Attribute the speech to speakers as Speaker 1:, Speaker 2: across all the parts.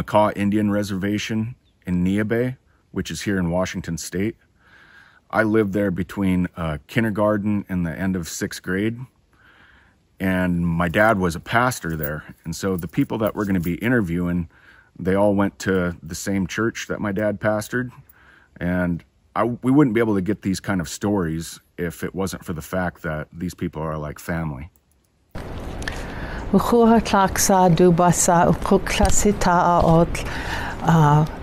Speaker 1: Makah Indian Reservation in Bay, which is here in Washington State. I lived there between kindergarten and the end of 6th grade. And my dad was a pastor there. And so the people that we're going to be interviewing, they all went to the same church that my dad pastored. And we wouldn't be able to get these kind of stories if it wasn't for the fact that these people are like family.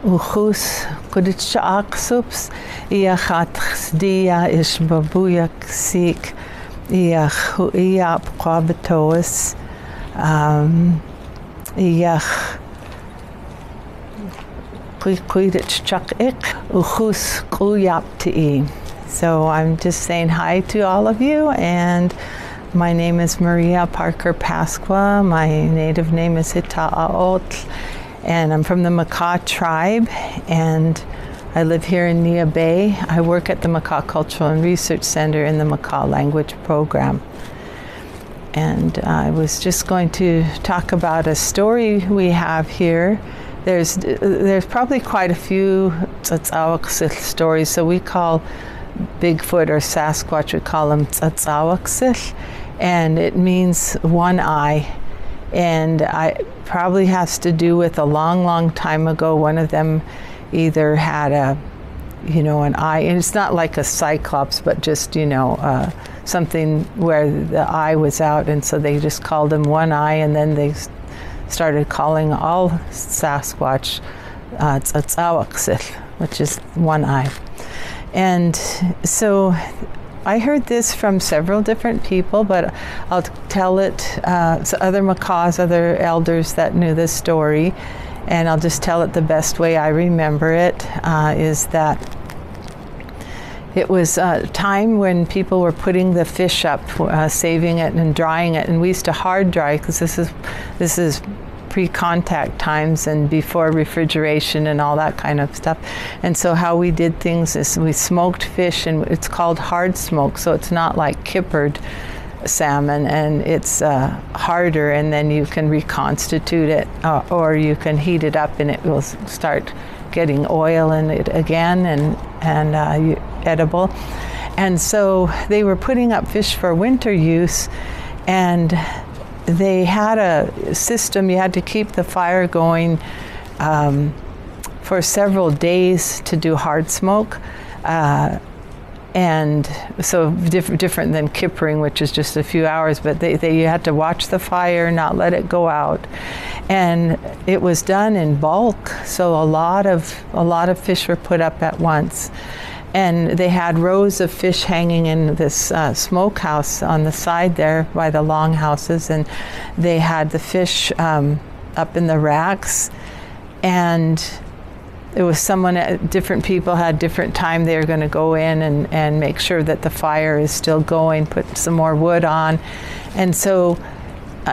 Speaker 2: Uchus kuditcha aksups iachat dia ish babuyak sik iach iap quabatois iach quiditch chak ik uchus kuyap ti. So I'm just saying hi to all of you, and my name is Maria Parker Pasqua. My native name is Hita'aot. And I'm from the Makah tribe, and I live here in Nia Bay. I work at the Makah Cultural and Research Center in the Makah language program. And I was just going to talk about a story we have here. There's probably quite a few tzatzawaksil stories. So we call Bigfoot or Sasquatch, we call them tzatzawaksil, and it means one eye. And it probably has to do with a long time ago, one of them either had an eye, and it's not like a cyclops, but just, something where the eye was out, and so they just called him one eye, and then they started calling all Sasquatch tzatzawaksil, which is one eye. And so I heard this from several different people, but I'll tell it to other Makahs, other elders that knew this story, and I'll just tell it the best way I remember it, is that it was a time when people were putting the fish up, saving it and drying it, and we used to hard dry, because this is pre-contact times and before refrigeration and all that kind of stuff. And so how we did things is we smoked fish, and it's called hard smoke, so it's not like kippered salmon, and it's harder, and then you can reconstitute it, or you can heat it up and it will start getting oil in it again, and edible. And so they were putting up fish for winter use, and they had a system. You had to keep the fire going for several days to do hard smoke, and so different than kippering, which is just a few hours. But you had to watch the fire, not let it go out, and it was done in bulk. So a lot of fish were put up at once. And they had rows of fish hanging in this smokehouse on the side there by the longhouses, and they had the fish up in the racks, and it was different people had different time they were going to go in and make sure that the fire is still going, put some more wood on. And so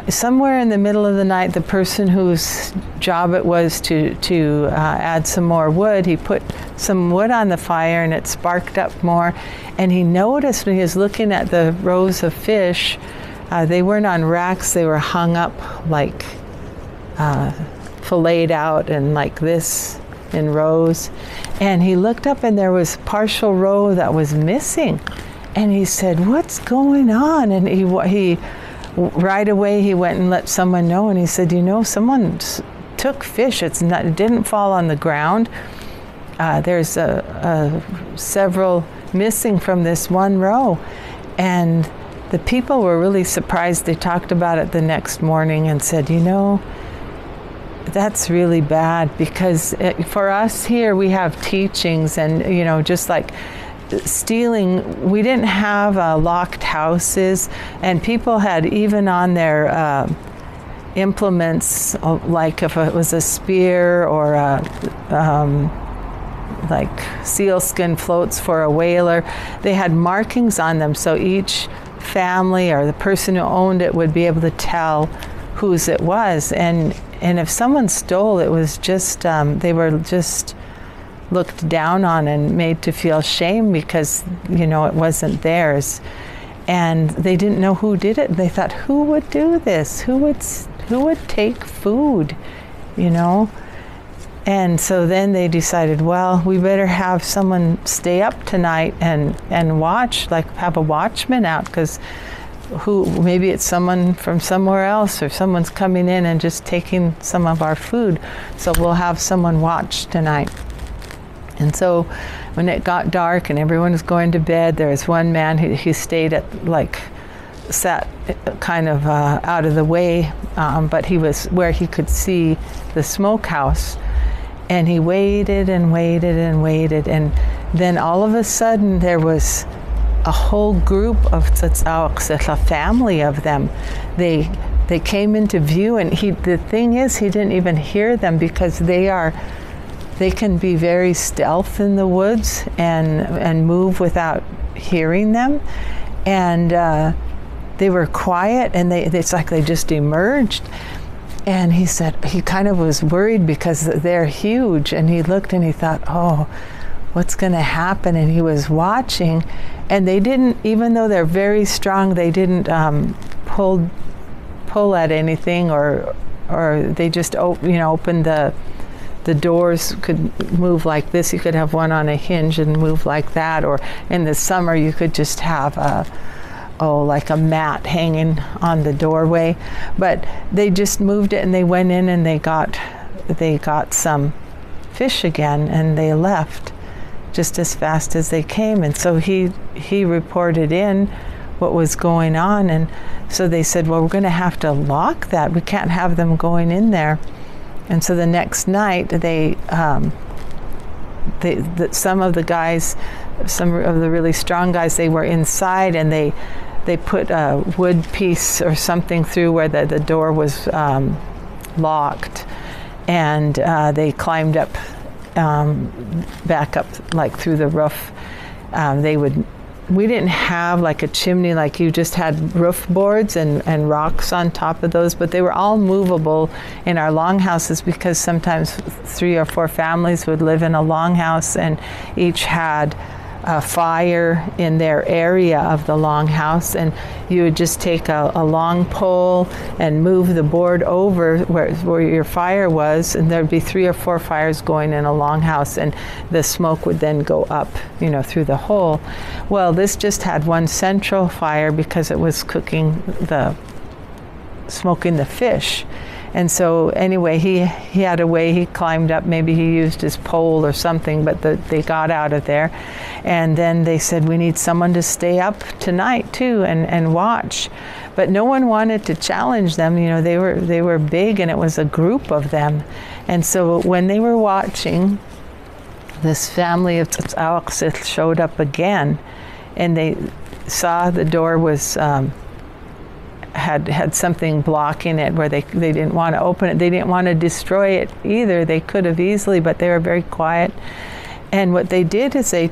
Speaker 2: somewhere in the middle of the night, the person whose job it was to add some more wood, he put some wood on the fire, and it sparked up more. And he noticed when he was looking at the rows of fish, they weren't on racks, they were hung up like filleted out and like this in rows. And he looked up, and there was partial row that was missing. And he said, "What's going on?" And he right away he went and let someone know, and he said, someone took fish. It didn't fall on the ground. There's several missing from this one row. And the people were really surprised. They talked about it the next morning and said, that's really bad, because for us here we have teachings, and just like stealing, we didn't have locked houses, and people had even on their implements, like if it was a spear or like sealskin floats for a whaler, they had markings on them, so each family or the person who owned it would be able to tell whose it was. And if someone stole, it was just they were just looked down on and made to feel shame, because it wasn't theirs, and they didn't know who did it. They thought, who would do this? Who would take food? And so then they decided, well, we better have someone stay up tonight and watch, like have a watchman out, because maybe it's someone from somewhere else, or someone's coming in and just taking some of our food. So we'll have someone watch tonight. And so when it got dark and everyone was going to bed, there was one man he stayed sat kind of out of the way, but he was where he could see the smokehouse. And he waited and waited and waited, and then all of a sudden there was a whole group of tsatsauks, a family of them. They came into view, and the thing is, he didn't even hear them, because they can be very stealth in the woods and move without hearing them. And they were quiet, and it's like they just emerged. And he said he kind of was worried because they're huge, and he looked and he thought, oh, what's going to happen? And he was watching, and they didn't, even though they're very strong, they didn't pull at anything, or they just opened the doors, could move like this. You could have one on a hinge and move like that, or in the summer you could just have like a mat hanging on the doorway. But they just moved it, and they went in and they got some fish again, and they left just as fast as they came. And so he reported in what was going on, and so they said, well, we're going to have to lock that. We can't have them going in there. And so the next night some of the guys, some of the really strong guys, they were inside, and they put a wood piece or something through where the door was locked, and they climbed up, back up, like through the roof. We didn't have like a chimney, like you just had roof boards and rocks on top of those, but they were all movable in our longhouses, because sometimes 3 or 4 families would live in a longhouse, and each had a fire in their area of the longhouse, and you would just take a long pole and move the board over where your fire was, and there'd be 3 or 4 fires going in a longhouse, and the smoke would then go up, through the hole. Well, this just had one central fire because it was smoking the fish. And so anyway, he had a way, he climbed up, maybe he used his pole or something, but they got out of there. And then they said, we need someone to stay up tonight too and watch. But no one wanted to challenge them. They were big, and it was a group of them. And so when they were watching, this family of tsatsauks showed up again, and they saw the door was had something blocking it, where they didn't want to open it. They didn't want to destroy it either. They could have easily, but they were very quiet. And what they did is they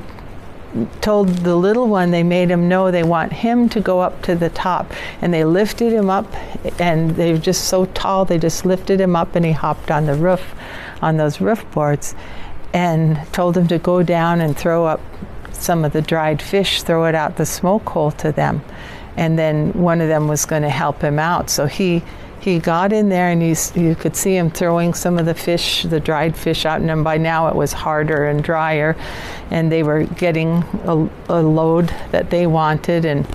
Speaker 2: told the little one, they made him know they want him to go up to the top. And they lifted him up, and they were just so tall, they just lifted him up, and he hopped on the roof, on those roof boards, and told him to go down and throw up some of the dried fish, throw it out the smoke hole to them. And then one of them was going to help him out. So he got in there, and you could see him throwing some of the fish, the dried fish out, and by now it was harder and drier, and they were getting a load that they wanted. And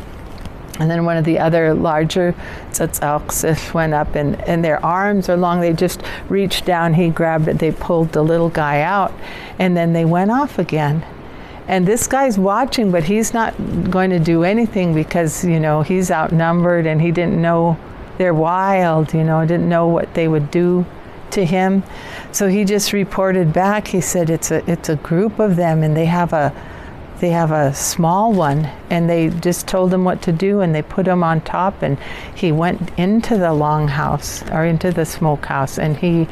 Speaker 2: then one of the other larger tsatsauks went up, and their arms are long. They just reached down, he grabbed it, they pulled the little guy out, and then they went off again. And this guy's watching, but he's not going to do anything, because, he's outnumbered, and he didn't know, they're wild, didn't know what they would do to him. So he just reported back. He said it's a group of them, and they have a small one, and they just told him what to do, and they put him on top, and he went into the longhouse, or into the smokehouse, and he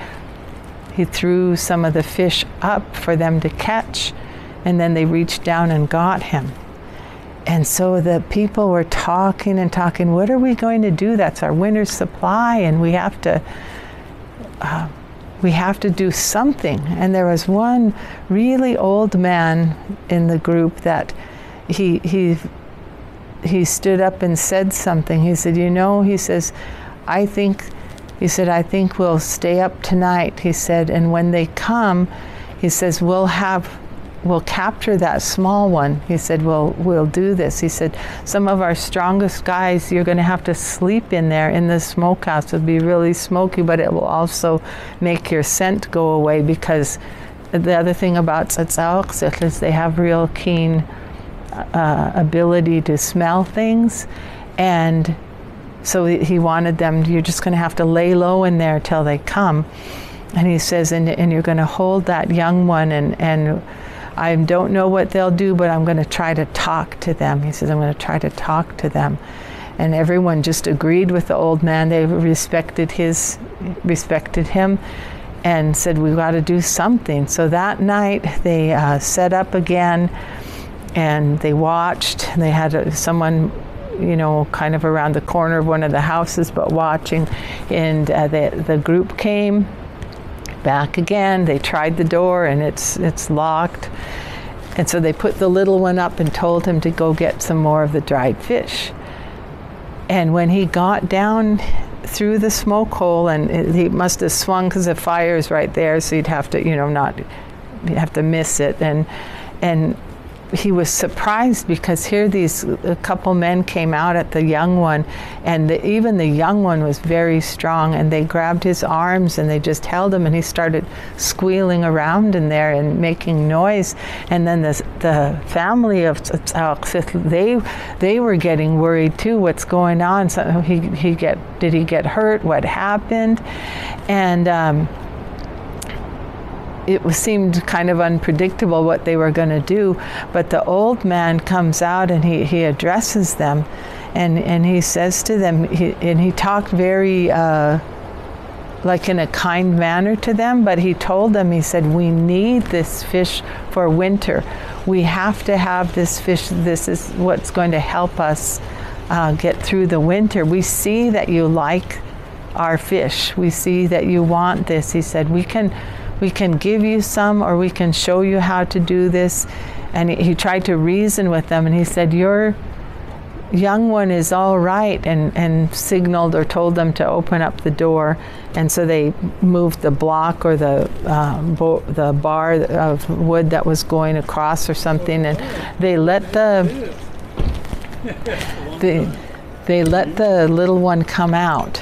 Speaker 2: threw some of the fish up for them to catch. And then they reached down and got him. And so the people were talking and talking, what are we going to do? That's our winter supply, and we have to do something. And there was one really old man in the group that he stood up and said something. He said, he says, I think He said, I think we'll stay up tonight. He said, and when they come, he says, we'll capture that small one. He said, we'll do this. He said, some of our strongest guys, you're going to have to sleep in there in the smokehouse. It'll be really smoky, but it will also make your scent go away, because the other thing about Sasquatch is they have real keen ability to smell things. And so he wanted them, you're just going to have to lay low in there till they come. And he says, and you're going to hold that young one, and I don't know what they'll do, but I'm going to try to talk to them. He says, I'm going to try to talk to them. And everyone just agreed with the old man. They respected him and said, we've got to do something. So that night they set up again, and they watched. They had someone, you know, kind of around the corner of one of the houses, but watching. And the group came back again. They tried the door, and it's locked. And so they put the little one up and told him to go get some more of the dried fish. And when he got down through the smoke hole, and he must have swung because the fire is right there, so you'd have to, you know, you'd have to miss it. And he was surprised, because here a couple men came out at the young one, and even the young one was very strong, and they grabbed his arms and they just held him, and he started squealing around in there and making noise. And then the family of Sasquatch, they were getting worried too. What's going on? So did he get hurt? What happened? And it seemed kind of unpredictable what they were going to do, but the old man comes out and he addresses them, and he says to them, and he talked very like in a kind manner to them, but he told them, he said, we need this fish for winter. We have to have this fish. This is what's going to help us get through the winter. We see that you like our fish. We see that you want this. He said, we can give you some, or we can show you how to do this. And he tried to reason with them, and he said, your young one is all right, and signaled or told them to open up the door. And so they moved the block or the bar of wood that was going across or something, and they let the little one come out.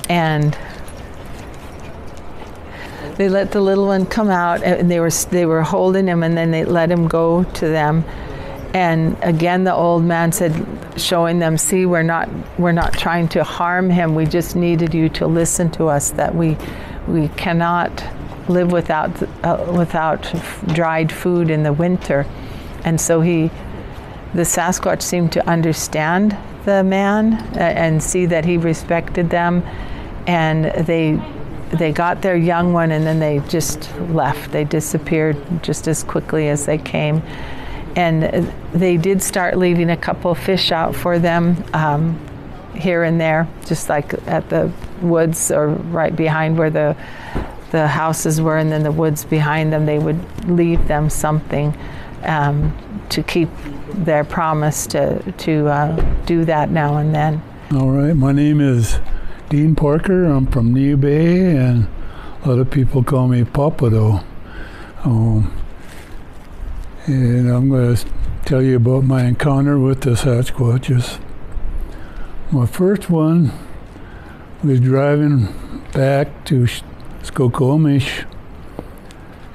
Speaker 2: And they let the little one come out, and they were holding him, and then they let him go to them. And again, the old man said, showing them, see, we're not trying to harm him. We just needed you to listen to us, that we cannot live without dried food in the winter. And so the Sasquatch seemed to understand the man and see that he respected them, and they got their young one, and then they just left. They disappeared just as quickly as they came. And they did start leaving a couple of fish out for them here and there, just like at the woods or right behind where the houses were, and then the woods behind them. They would leave them something to keep their promise to do that now and then.
Speaker 3: All right, my name is Dean Parker. I'm from Nia Bay, and a lot of people call me Papado. And I'm going to tell you about my encounter with the Sasquatches. My first one was driving back to Skokomish,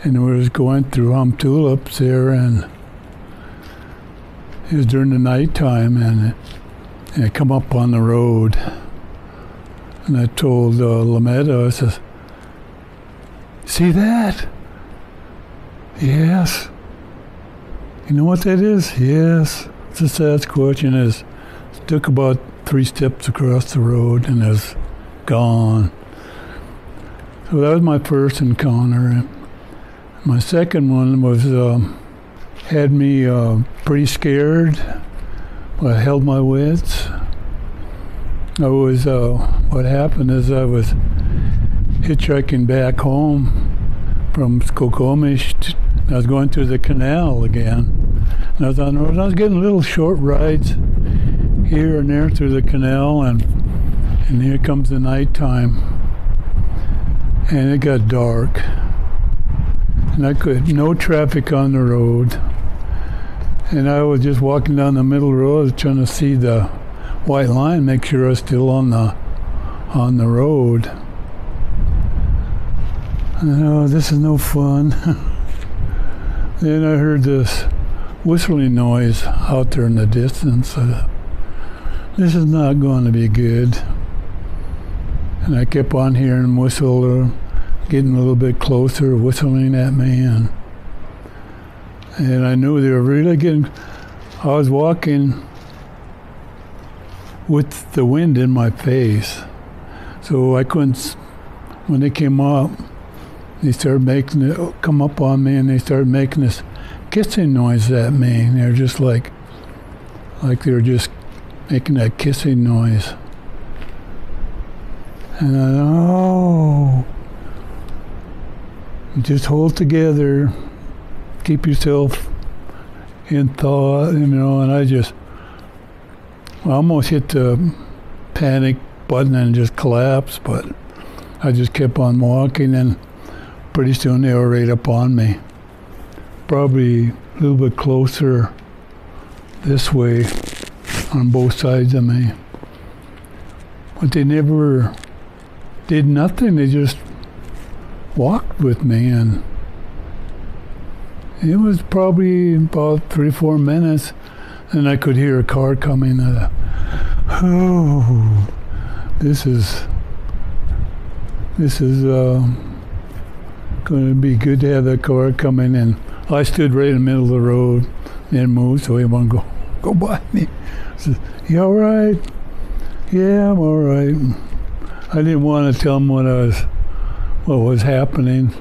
Speaker 3: and we was going through tulips there, and it was during the nighttime, and I come up on the road. And I told Lametta, I says, see that? Yes. You know what that is? Yes. It's a Sasquatch, and it took about 3 steps across the road and is gone. So that was my first encounter. My second one was had me pretty scared, but I held my wits. I was, what happened is I was hitchhiking back home from Skokomish. I was going through the canal again. And I was on the road. I was getting little short rides here and there through the canal, and here comes the nighttime. and it got dark. And no traffic on the road. And I was just walking down the middle road trying to see the white line, make sure I was still on the road. And oh, this is no fun. Then I heard this whistling noise out there in the distance. This is not going to be good. And I kept on hearing whistle, getting a little bit closer, whistling at me, and I knew they were really getting. I was walking with the wind in my face, so I couldn't. When they came up, they started making it come up on me, and they started making this kissing noise at me. And they're just like they were just making that kissing noise. And I thought, oh, just hold together, keep yourself in thought, and I almost hit the panic button and just collapsed, but I just kept on walking, and pretty soon they were right up on me. Probably a little bit closer this way on both sides of me. But they never did nothing. They just walked with me, and it was probably about 3-4 minutes, and I could hear a car coming. Oh, this is going to be good to have that car coming in. I stood right in the middle of the road, didn't move, so he wouldn't go by me. I said, "You all right?" "Yeah, I'm all right." I didn't want to tell him what was happening,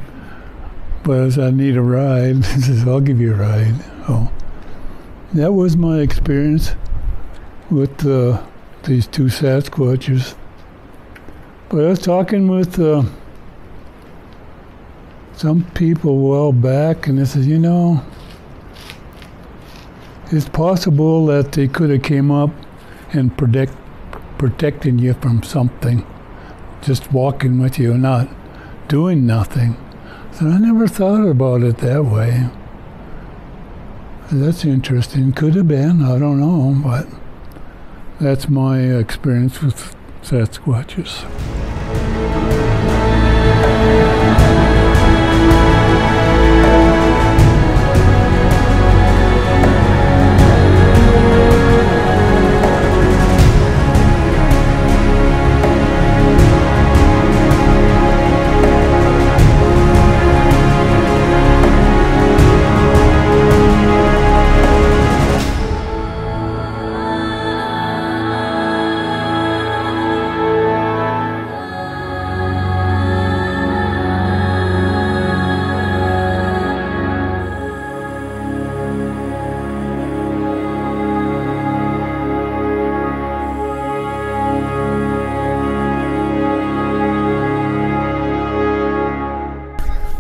Speaker 3: but I said, "I need a ride." He says, "I'll give you a ride." Oh, that was my experience with these two Sasquatches. But I was talking with some people a while back, and they said, it's possible that they could have came up and protecting you from something, just walking with you, not doing nothing. So I never thought about it that way. That's interesting. Could have been, I don't know, but that's my experience with Sasquatches.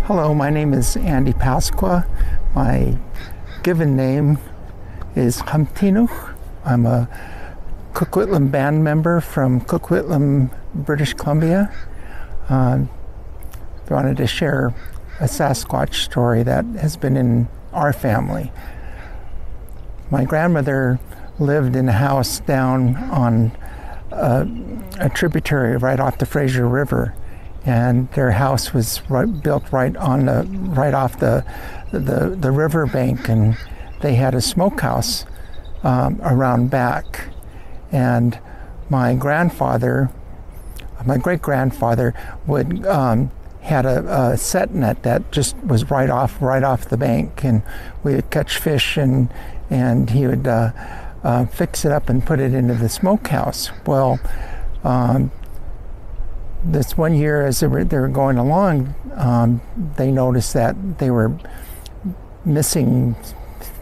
Speaker 4: Hello, my name is Andy Pasqua. My given name is Hamtinuch. I'm a Coquitlam band member from Coquitlam, British Columbia. I wanted to share a Sasquatch story that has been in our family. My grandmother lived in a house down on a tributary right off the Fraser River, and their house was built right off the river bank, and they had a smokehouse around back. And my great-grandfather would had a set net that just was right off the bank, and we would catch fish, and he would fix it up and put it into the smokehouse. Well, this one year, as they were going along, they noticed that they were missing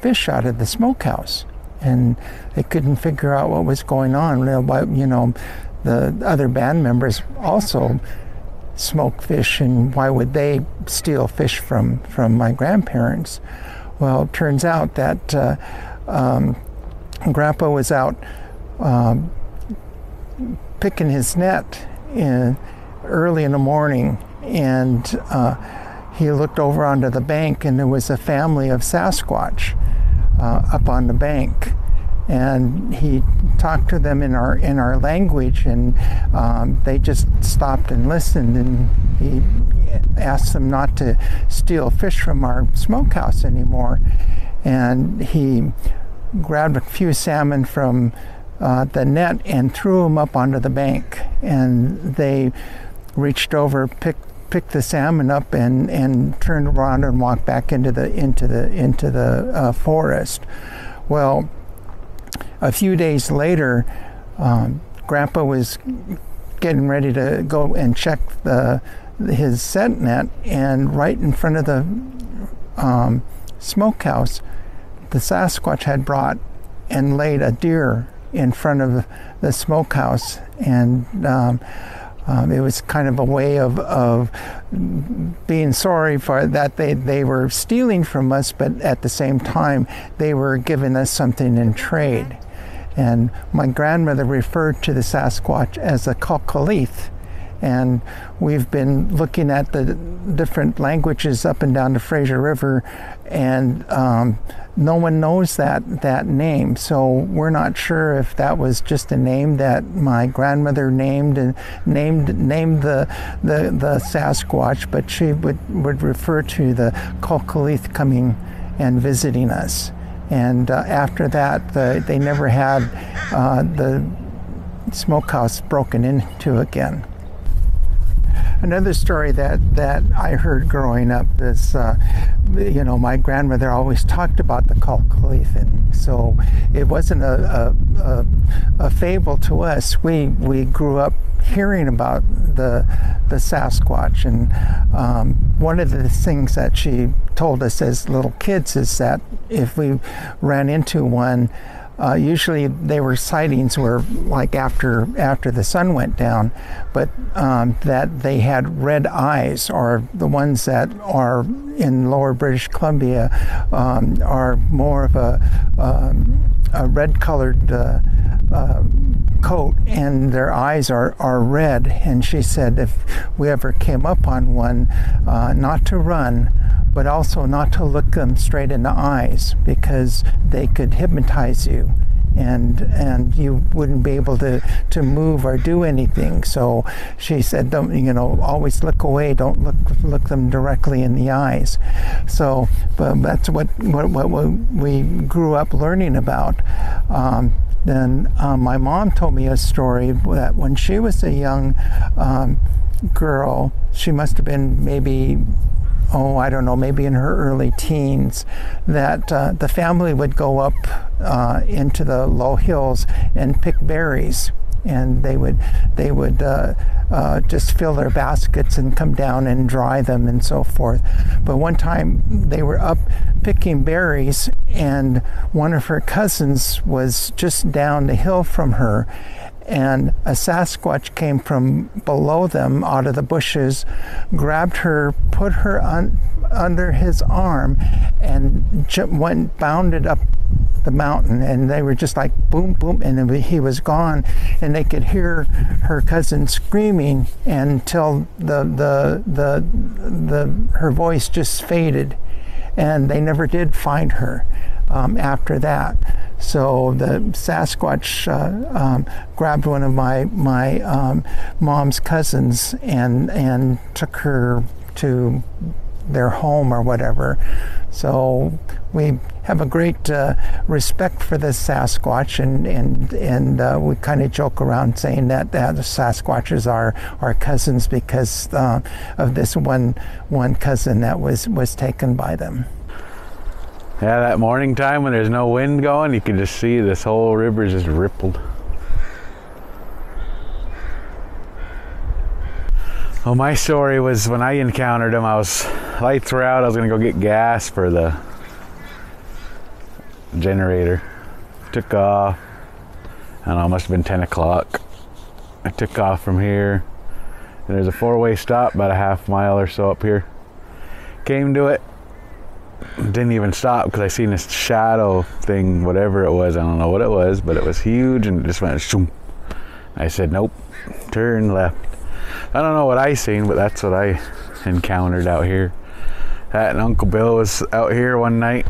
Speaker 4: fish out of the smokehouse, and they couldn't figure out what was going on. The other band members also smoke fish, and why would they steal fish from my grandparents? Well, it turns out that Grandpa was out picking his net early in the morning, and he looked over onto the bank, and there was a family of Sasquatch up on the bank. And he talked to them in our language, and they just stopped and listened, and he asked them not to steal fish from our smokehouse anymore. And he grabbed a few salmon from the net and threw them up onto the bank. And they reached over, picked the salmon up, and turned around and walked back into the forest. Well, a few days later, Grandpa was getting ready to go and check his scent net, and right in front of the smokehouse, the Sasquatch had brought and laid a deer in front of the smokehouse, and it was kind of a way of being sorry for that they were stealing from us, but at the same time they were giving us something in trade. And my grandmother referred to the Sasquatch as a Kalkalith. And we've been looking at the different languages up and down the Fraser River, and no one knows that name. So we're not sure if that was just a name that my grandmother named the Sasquatch, but she would refer to the Kalkalith coming and visiting us. And after that, they never had the smokehouse broken into again. Another story that I heard growing up is, my grandmother always talked about the Kalkalith, and so it wasn't a fable to us. We grew up hearing about the Sasquatch, and one of the things that she told us as little kids is that if we ran into one, usually they were sightings were like after the sun went down, but that they had red eyes, or the ones that are in lower British Columbia are more of a red colored coat, and their eyes are red. And she said if we ever came up on one, not to run, but also not to look them straight in the eyes, because they could hypnotize you, and you wouldn't be able to move or do anything. So she said, don't, always look away, don't look them directly in the eyes. So but that's what we grew up learning about. Then my mom told me a story that when she was a young girl, she must have been maybe maybe in her early teens, that the family would go up into the low hills and pick berries, and they would just fill their baskets and come down and dry them and so forth. But one time they were up picking berries, and one of her cousins was just down the hill from her, and a Sasquatch came from below them out of the bushes, grabbed her, put her under his arm, and bounded up the mountain. And they were just like boom, boom, and he was gone. And they could hear her cousin screaming until her voice just faded, and they never did find her after that. So the Sasquatch grabbed one of my mom's cousins and took her to their home or whatever. So we have a great respect for the Sasquatch, and we kind of joke around saying that the Sasquatches are our cousins because of this one cousin that was taken by them.
Speaker 5: Yeah, that morning time when there's no wind going, you can just see this whole river just rippled. Well, my story was when I encountered him, lights were out, I was gonna go get gas for the generator. Took off, I don't know, it must have been 10 o'clock. I took off from here, and there's a four-way stop about a half mile or so up here. Came to it. Didn't even stop because I seen this shadow thing, whatever it was. I don't know what it was, but it was huge and it just went shoom. I said, nope, turn left. I don't know what I seen, but that's what I encountered out here. That and Uncle Bill was out here one night.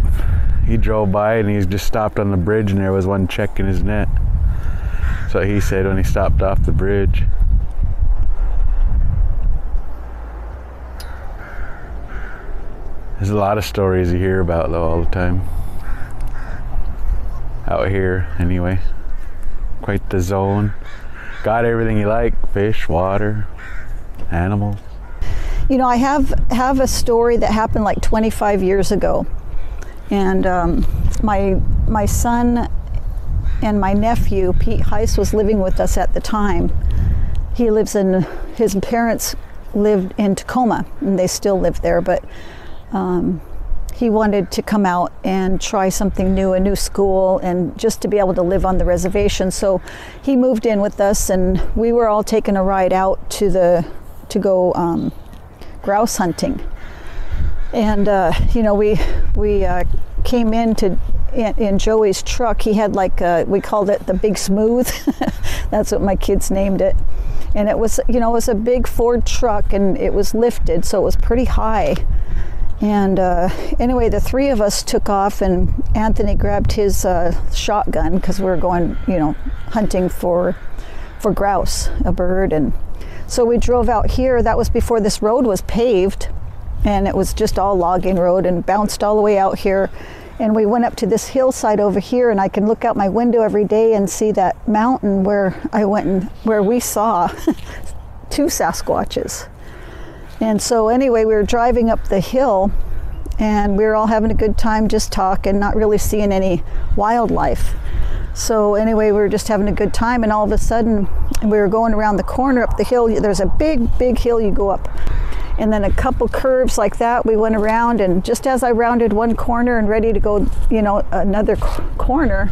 Speaker 5: He drove by and he just stopped on the bridge, and there was one checking his net. So he said when he stopped off the bridge. There's a lot of stories you hear about though all the time. Out here anyway. Quite the zone. Got everything you like, fish, water, animals.
Speaker 6: You know, I have a story that happened like 25 years ago. And my son and my nephew, Pete Heiss, was living with us at the time. His parents lived in Tacoma, and they still live there, but he wanted to come out and try something new, a new school, and just to be able to live on the reservation. So he moved in with us, and we were all taking a ride out to go grouse hunting. And you know, we came in Joey's truck. He had like we called it the Big Smooth. That's what my kids named it. And it was, you know, it was a big Ford truck, and it was lifted, so it was pretty high. And anyway, the three of us took off, and Anthony grabbed his shotgun because we were going, you know, hunting for grouse, a bird. And so we drove out here. That was before this road was paved, and it was just all logging road, and bounced all the way out here. And we went up to this hillside over here, and I can look out my window every day and see that mountain where I went and where we saw 2 Sasquatches. And so anyway, we were driving up the hill, and we were all having a good time just talking, not really seeing any wildlife. So anyway, we were just having a good time, and all of a sudden we were going around the corner up the hill. There's a big hill you go up, and then a couple curves like that. We went around, and just as I rounded one corner and ready to go, you know, another corner,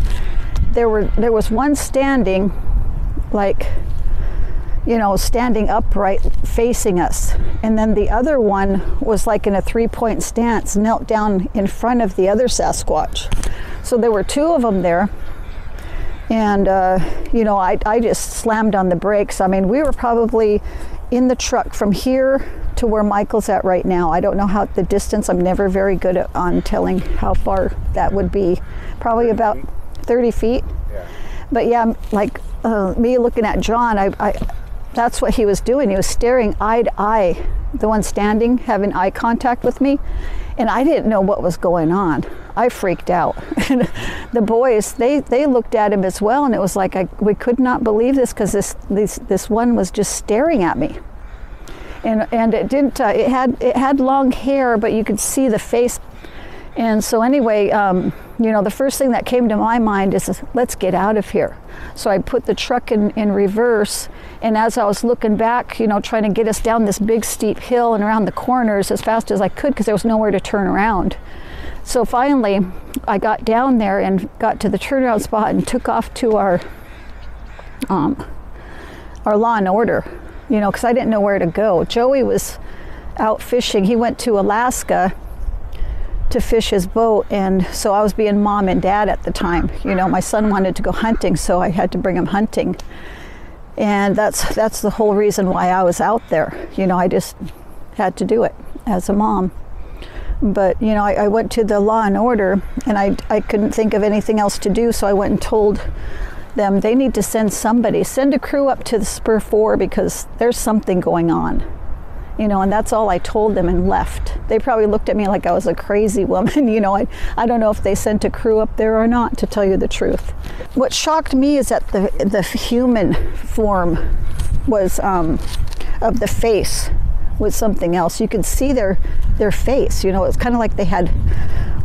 Speaker 6: there was one standing, like, you know, standing upright facing us. And then the other one was like in a 3-point stance, knelt down in front of the other Sasquatch. So there were 2 of them there. And, you know, I just slammed on the brakes. I mean, we were probably in the truck from here to where Michael's at right now. I don't know how the distance, I'm never very good on telling how far that would be. Probably about 30 feet. Yeah. But yeah, like me looking at John, that's what he was doing. He was staring eye to eye, the one standing, having eye contact with me. And I didn't know what was going on. I freaked out. And the boys, they looked at him as well, and it was like we could not believe this, because this one was just staring at me. And it didn't. It had long hair, but you could see the face. And so anyway, you know, the first thing that came to my mind is, let's get out of here. So I put the truck in reverse, and as I was looking back, you know, trying to get us down this big steep hill and around the corners as fast as I could, because there was nowhere to turn around. So finally, I got down there and got to the turnaround spot and took off to our Law and Order, you know, because I didn't know where to go. Joey was out fishing. He went to Alaska to fish his boat, and so I was being mom and dad at the time. You know, my son wanted to go hunting, so I had to bring him hunting. And that's the whole reason why I was out there. You know, I just had to do it as a mom. But, you know, I went to the Law and Order, and I couldn't think of anything else to do, so I went and told them they need to send a crew up to the Spur 4, because there's something going on. You know, and that's all I told them, and left. They probably looked at me like I was a crazy woman. You know, I don't know if they sent a crew up there or not, to tell you the truth. What shocked me is that the human form was, of the face, was something else. You could see their face. You know, it's kind of like they had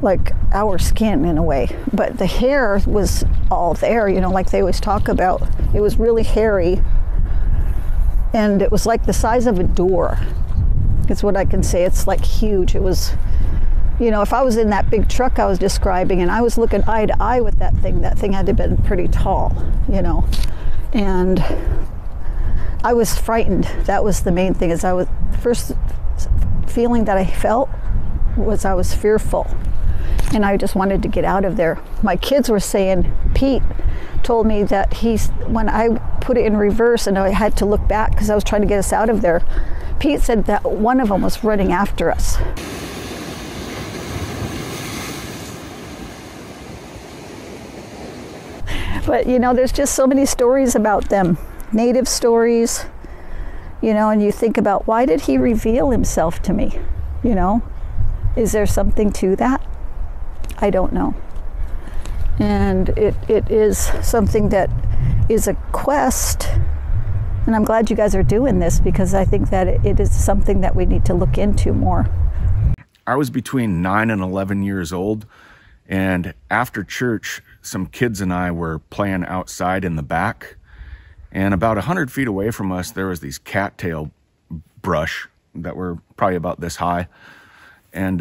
Speaker 6: like our skin in a way, but the hair was all there, you know, like they always talk about. It was really hairy, and it was like the size of a door. It's what I can say. It's like huge. It was, you know, if I was in that big truck I was describing and I was looking eye to eye with that thing had to have been pretty tall, you know. And I was frightened. That was the main thing. Is I was, first feeling that I felt was I was fearful, and I just wanted to get out of there. My kids were saying, Pete told me that when I put it in reverse, and I had to look back because I was trying to get us out of there. Pete said that one of them was running after us. But you know, there's just so many stories about them, native stories, you know, and you think about, why did he reveal himself to me? You know, is there something to that? I don't know. And it is something that is a quest, and I'm glad you guys are doing this, because I think that it is something that we need to look into more.
Speaker 1: I was between 9 and 11 years old, and after church, some kids and I were playing outside in the back, and about 100 feet away from us, there was these cattail brush that were probably about this high, and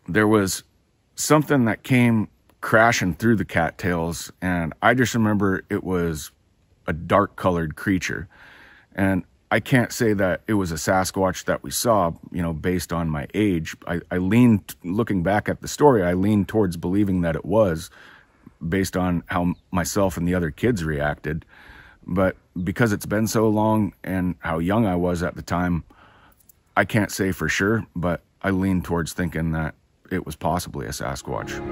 Speaker 1: there was something that came crashing through the cattails, and I just remember it was a dark colored creature. And I can't say that it was a Sasquatch that we saw, you know, based on my age. I leaned, looking back at the story, I leaned towards believing that it was, based on how myself and the other kids reacted. But because it's been so long and how young I was at the time, I can't say for sure, but I leaned towards thinking that it was possibly a Sasquatch.